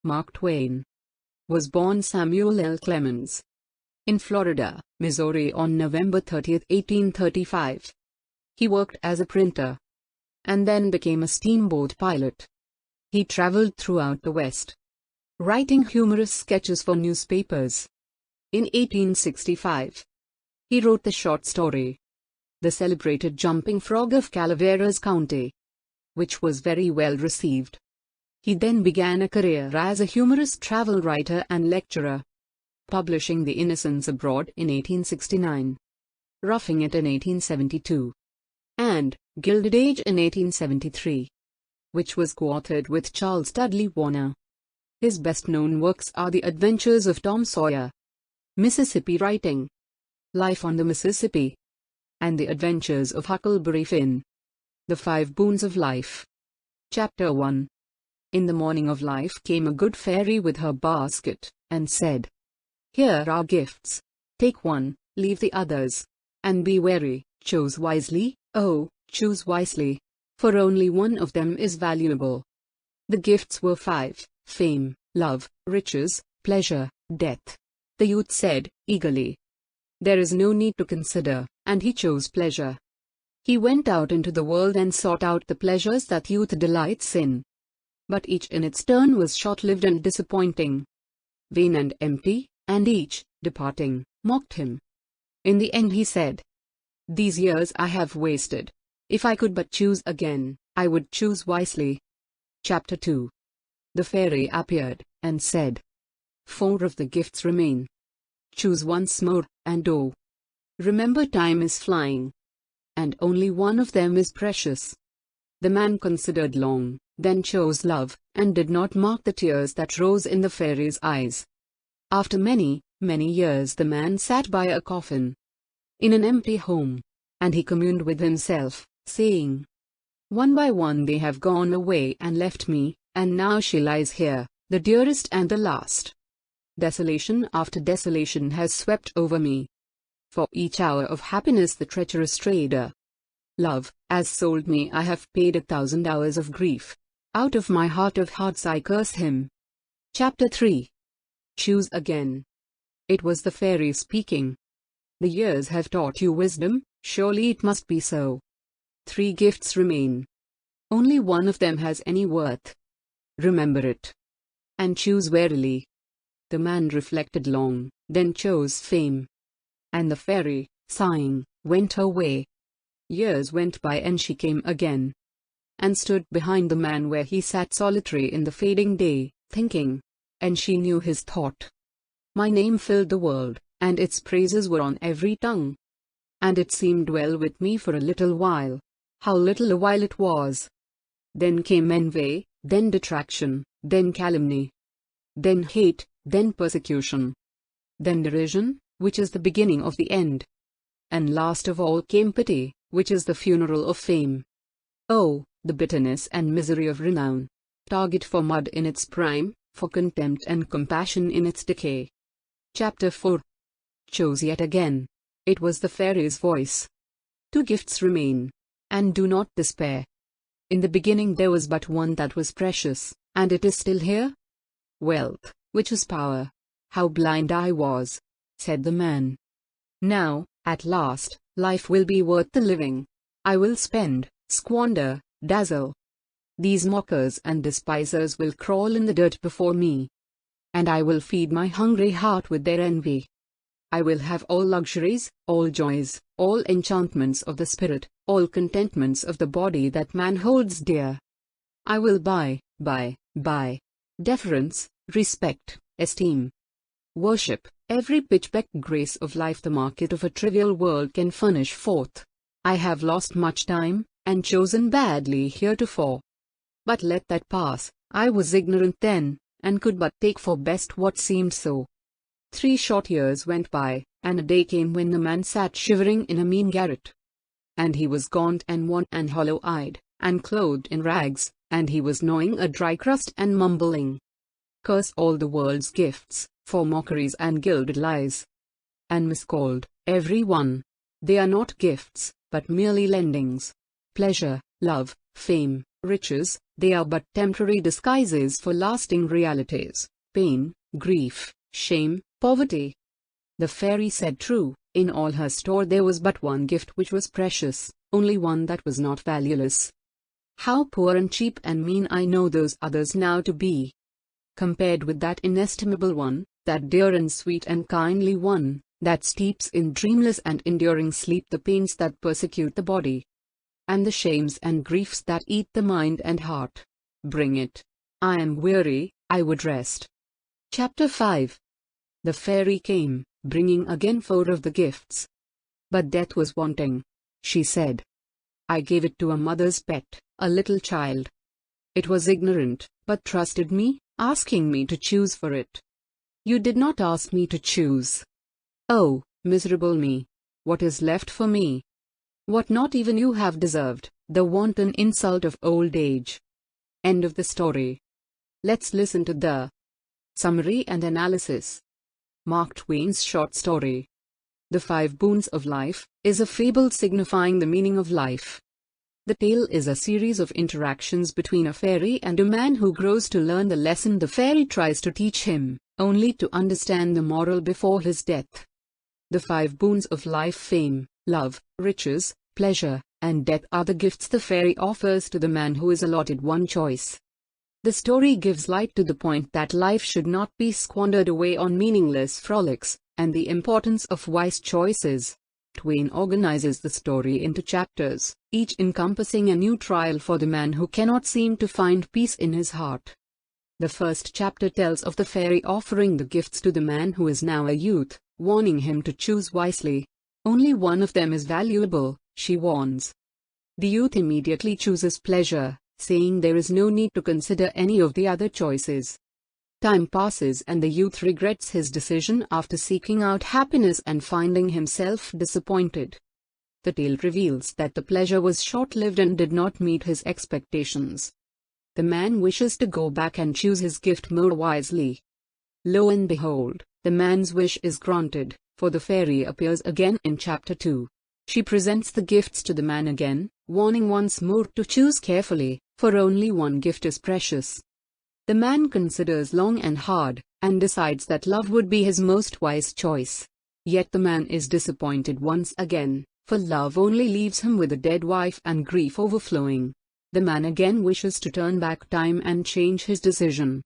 Mark Twain, was born Samuel L. Clemens in Florida, Missouri on November 30, 1835. He worked as a printer and then became a steamboat pilot. He traveled throughout the West, writing humorous sketches for newspapers. In 1865, he wrote the short story, The Celebrated Jumping Frog of Calaveras County, which was very well received. He then began a career as a humorous travel writer and lecturer, publishing The Innocents Abroad in 1869, Roughing It in 1872, and Gilded Age in 1873, which was co-authored with Charles Dudley Warner. His best-known works are The Adventures of Tom Sawyer, Mississippi Writing, Life on the Mississippi, and The Adventures of Huckleberry Finn. The Five Boons of Life. Chapter 1. In the morning of life came a good fairy with her basket, and said, "Here are gifts. Take one, leave the others, and be wary. Choose wisely, oh, choose wisely, for only one of them is valuable." The gifts were five: fame, love, riches, pleasure, death. The youth said, eagerly, "There is no need to consider," and he chose pleasure. He went out into the world and sought out the pleasures that youth delights in. But each in its turn was short-lived and disappointing, vain and empty, and each, departing, mocked him. In the end he said, "These years I have wasted. If I could but choose again, I would choose wisely." Chapter 2. The fairy appeared, and said, "Four of the gifts remain. Choose once more, and oh, remember time is flying, and only one of them is precious." The man considered long, then chose love, and did not mark the tears that rose in the fairy's eyes. After many, many years the man sat by a coffin in an empty home, and he communed with himself, saying, "One by one they have gone away and left me, and now she lies here, the dearest and the last. Desolation after desolation has swept over me. For each hour of happiness the treacherous trader, love, has sold me. I have paid 1,000 hours of grief. Out of my heart of hearts I curse him." Chapter 3. Choose again. It was the fairy speaking. "The years have taught you wisdom, surely it must be so. 3 gifts remain. Only one of them has any worth. Remember it, and choose warily." The man reflected long, then chose fame. And the fairy, sighing, went her way. Years went by and she came again, and stood behind the man where he sat solitary in the fading day, thinking. And she knew his thought. "My name filled the world, and its praises were on every tongue. And it seemed well with me for a little while. How little a while it was! Then came envy, then detraction, then calumny, then hate, then persecution, then derision, which is the beginning of the end. And last of all came pity, which is the funeral of fame. Oh, the bitterness and misery of renown! Target for mud in its prime, for contempt and compassion in its decay." Chapter 4. Chose yet again. It was the fairy's voice. 2 gifts remain, and do not despair. In the beginning there was but one that was precious, and it is still here. Wealth, which is power. How blind I was, said the man. Now, at last, life will be worth the living. I will spend, squander, dazzle. These mockers and despisers will crawl in the dirt before me, and I will feed my hungry heart with their envy. I will have all luxuries, all joys, all enchantments of the spirit, all contentments of the body that man holds dear. I will buy deference, respect, esteem, worship, every pitch-pecked grace of life the market of a trivial world can furnish forth. I have lost much time, and chosen badly heretofore. But let that pass. I was ignorant then, and could but take for best what seemed so. 3 short years went by, and a day came when the man sat shivering in a mean garret. And he was gaunt and wan and hollow-eyed, and clothed in rags, and he was gnawing a dry crust and mumbling, "Curse all the world's gifts, for mockeries and gilded lies, and miscalled, every one. They are not gifts, but merely lendings. Pleasure, love, fame, riches, they are but temporary disguises for lasting realities: pain, grief, shame, poverty. The fairy said true. In all her store there was but one gift which was precious, only one that was not valueless. How poor and cheap and mean I know those others now to be, compared with that inestimable one, that dear and sweet and kindly one, that steeps in dreamless and enduring sleep the pains that persecute the body, and the shames and griefs that eat the mind and heart. Bring it. I am weary, I would rest. Chapter 5. The fairy came, bringing again 4 of the gifts. But death was wanting. She said, I gave it to a mother's pet, a little child. It was ignorant, but trusted me, asking me to choose for it. You did not ask me to choose. Oh, miserable me! What is left for me? What not even you have deserved, the wanton insult of old age. End of the story. Let's listen to the summary and analysis. Mark Twain's short story, The 5 Boons of Life, is a fable signifying the meaning of life. The tale is a series of interactions between a fairy and a man who grows to learn the lesson the fairy tries to teach him, only to understand the moral before his death. The 5 boons of life: fame, love, riches, pleasure, and death are the gifts the fairy offers to the man who is allotted one choice. The story gives light to the point that life should not be squandered away on meaningless frolics, and the importance of wise choices. Twain organizes the story into chapters, each encompassing a new trial for the man who cannot seem to find peace in his heart. The first chapter tells of the fairy offering the gifts to the man who is now a youth, warning him to choose wisely. Only one of them is valuable, she warns. The youth immediately chooses pleasure, saying there is no need to consider any of the other choices. Time passes and the youth regrets his decision after seeking out happiness and finding himself disappointed. The tale reveals that the pleasure was short-lived and did not meet his expectations. The man wishes to go back and choose his gift more wisely. Lo and behold, the man's wish is granted, for the fairy appears again in chapter 2. She presents the gifts to the man again, warning once more to choose carefully, for only one gift is precious. The man considers long and hard, and decides that love would be his most wise choice. Yet the man is disappointed once again, for love only leaves him with a dead wife and grief overflowing. The man again wishes to turn back time and change his decision.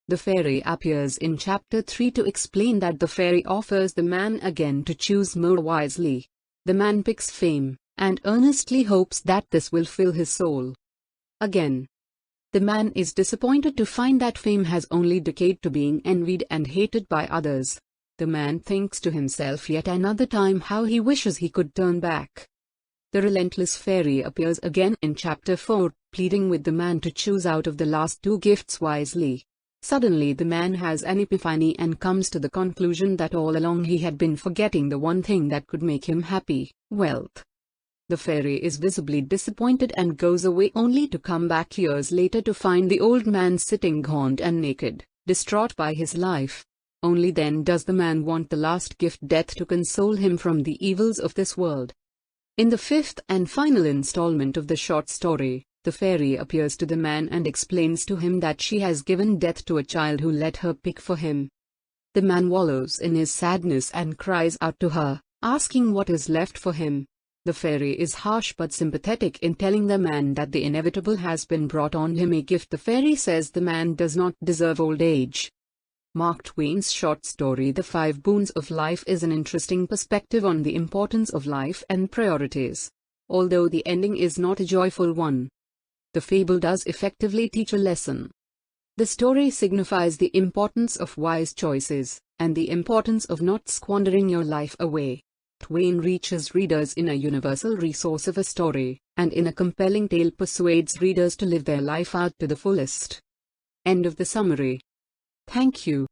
The fairy appears in chapter 3 to explain that the fairy offers the man again to choose more wisely. The man picks fame, and earnestly hopes that this will fill his soul. Again, the man is disappointed to find that fame has only decayed to being envied and hated by others. The man thinks to himself yet another time how he wishes he could turn back. The relentless fairy appears again in chapter 4, pleading with the man to choose out of the last 2 gifts wisely. Suddenly the man has an epiphany and comes to the conclusion that all along he had been forgetting the one thing that could make him happy: wealth. The fairy is visibly disappointed and goes away only to come back years later to find the old man sitting gaunt and naked, distraught by his life. Only then does the man want the last gift, death, to console him from the evils of this world. In the 5th and final installment of the short story, the fairy appears to the man and explains to him that she has given death to a child who let her pick for him. The man wallows in his sadness and cries out to her, asking what is left for him. The fairy is harsh but sympathetic in telling the man that the inevitable has been brought on him, a gift the fairy says the man does not deserve: old age. Mark Twain's short story The 5 Boons of Life is an interesting perspective on the importance of life and priorities. Although the ending is not a joyful one, the fable does effectively teach a lesson. The story signifies the importance of wise choices, and the importance of not squandering your life away. Twain reaches readers in a universal resource of a story, and in a compelling tale persuades readers to live their life out to the fullest. End of the summary. Thank you.